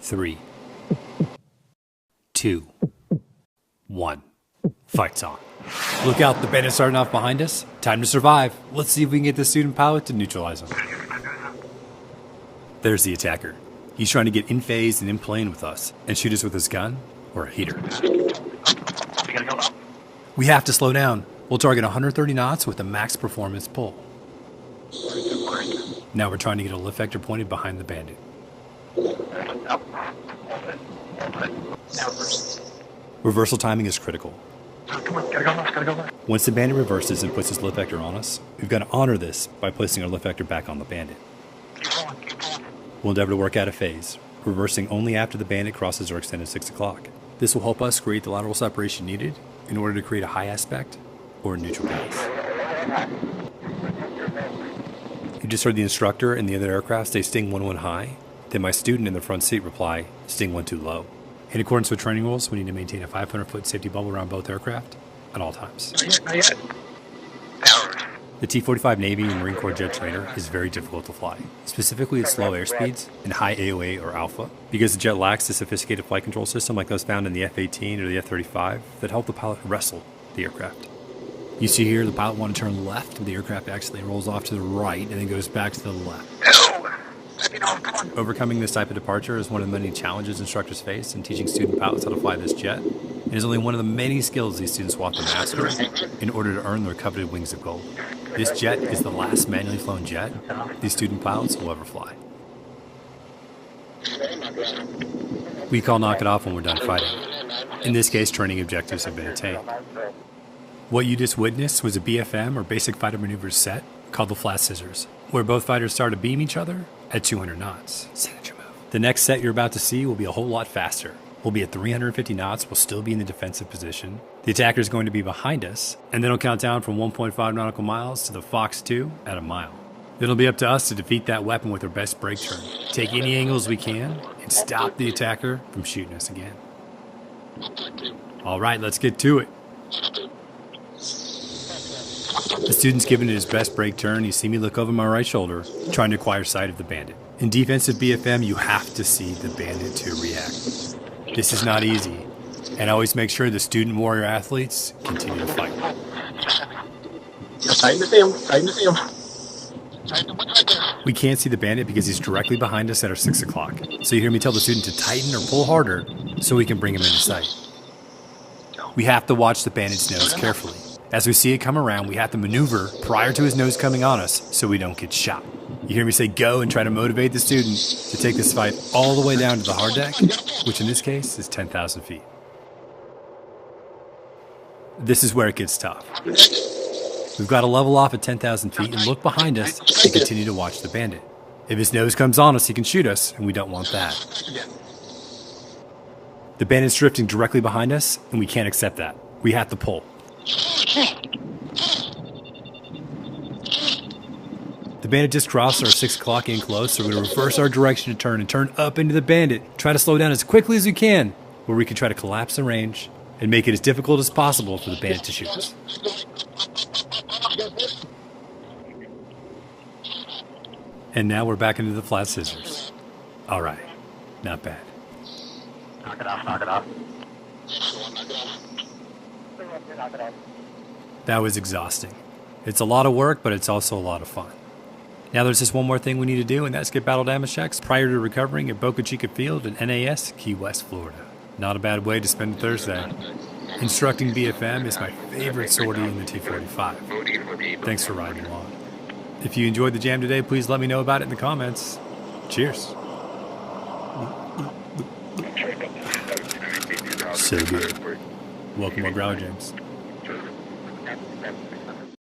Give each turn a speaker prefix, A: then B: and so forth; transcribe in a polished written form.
A: 3, 2, 1. Fight's on. Look out, the bandit's starting off behind us. Time to survive. Let's see if we can get the student pilot to neutralize him. There's the attacker. He's trying to get in phase and in plane with us and shoot us with his gun or a heater. We have to slow down. We'll target 130 knots with a max performance pull. Now we're trying to get a lift vector pointed behind the bandit. Reversal timing is critical. Once the bandit reverses and puts his lift vector on us, we've got to honor this by placing our lift vector back on the bandit. We'll endeavor to work out a phase, reversing only after the bandit crosses our extended 6 o'clock. This will help us create the lateral separation needed in order to create a high aspect or a neutral path. You just heard the instructor and the other aircraft say sting 1-1 high, then my student in the front seat reply sting 1-2 low. In accordance with training rules, we need to maintain a 500-foot safety bubble around both aircraft at all times.
B: Not yet.
A: The T-45 Navy and Marine Corps jet trainer is very difficult to fly, specifically at slow airspeeds and high AOA or alpha, because the jet lacks a sophisticated flight control system like those found in the F-18 or the F-35 that help the pilot wrestle the aircraft. You see here, the pilot wants to turn left, the aircraft actually rolls off to the right and then goes back to the left. Overcoming this type of departure is one of the many challenges instructors face in teaching student pilots how to fly this jet. It is only one of the many skills these students will have to master in order to earn their coveted wings of gold. This jet is the last manually flown jet these student pilots will ever fly. We call knock it off when we're done fighting. In this case, training objectives have been attained. What you just witnessed was a BFM or basic fighter maneuvers set called the flat scissors, where both fighters start to beam each other at 200 knots. Signature move. The next set you're about to see will be a whole lot faster. We'll be at 350 knots, we'll still be in the defensive position. The attacker is going to be behind us, and then it'll count down from 1.5 nautical miles to the Fox 2 at a mile. Then it'll be up to us to defeat that weapon with our best brake turn, take any angles we can, and stop the attacker from shooting us again. Alright, let's get to it. The student's giving it his best brake turn. You see me look over my right shoulder, trying to acquire sight of the bandit. In defensive BFM, you have to see the bandit to react. This is not easy, and always make sure the student warrior athletes continue to fight. We can't see the bandit because he's directly behind us at our 6 o'clock, so you hear me tell the student to tighten or pull harder so we can bring him into sight. We have to watch the bandit's nose carefully. As we see it come around, we have to maneuver prior to his nose coming on us so we don't get shot. You hear me say go and try to motivate the student to take this fight all the way down to the hard deck, which in this case is 10,000 feet. This is where it gets tough. We've got to level off at 10,000 feet and look behind us and continue to watch the bandit. If his nose comes on us, he can shoot us, and we don't want that. The bandit's drifting directly behind us, and we can't accept that. We have to pull. The bandit just crossed our 6 o'clock in close, so we're going to reverse our direction to turn and turn up into the bandit. Try to slow down as quickly as we can, where we can try to collapse the range and make it as difficult as possible for the bandit to shoot us. And now we're back into the flat scissors. Alright, not bad.
B: Knock it off, knock it off.
A: That was exhausting. It's a lot of work, but it's also a lot of fun. Now there's just one more thing we need to do, and that's get battle damage checks prior to recovering at Boca Chica Field in NAS, Key West, Florida. Not a bad way to spend a Thursday. Instructing BFM is my favorite sortie in the T-45. Thanks for riding along. If you enjoyed the jam today, please let me know about it in the comments. Cheers. So good. Welcome to Growler Jams.